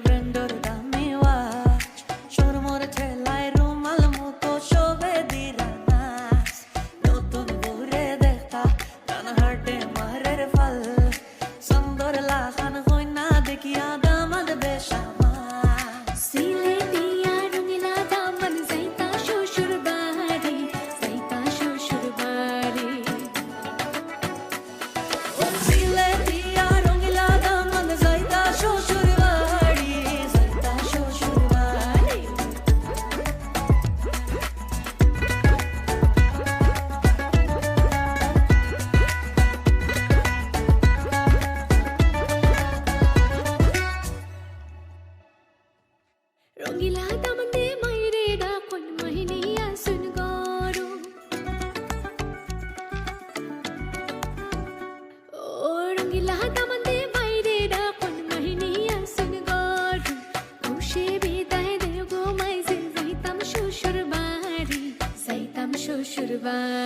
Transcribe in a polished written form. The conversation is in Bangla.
ব্র্যান্ডের দামি ওয়াচ শোরুমের ঠেলায় রুমাল মতো শোভে দিরা নাচ নতুন ঘুরে দেখা গান হাটে মারের ফল সুন্দর লাখান হই না দেখিয়া দামাদ বেশামা সিলেটিয়া রঙিলা দামন যাইতা শ্বশুর বাড়ি যাইতা শ্বশুর বাড়ি সিলেটিয়া রঙিলা দামন যাইতা শ্বশুর বাড়ি যাইতা শ্বশুর বাড়ি রঙিলা দামন দে মাইরে ডাকন মাহিনিয়া সুন গরু ও রঙিলা দামন দে মাইরে ডাকন মাহিনিয়া সুন গরু খুশি বিদায় দেব মাইজে যাইতাম শ্বশুর বাড়ি যাইতাম শ্বশুর বাড়ি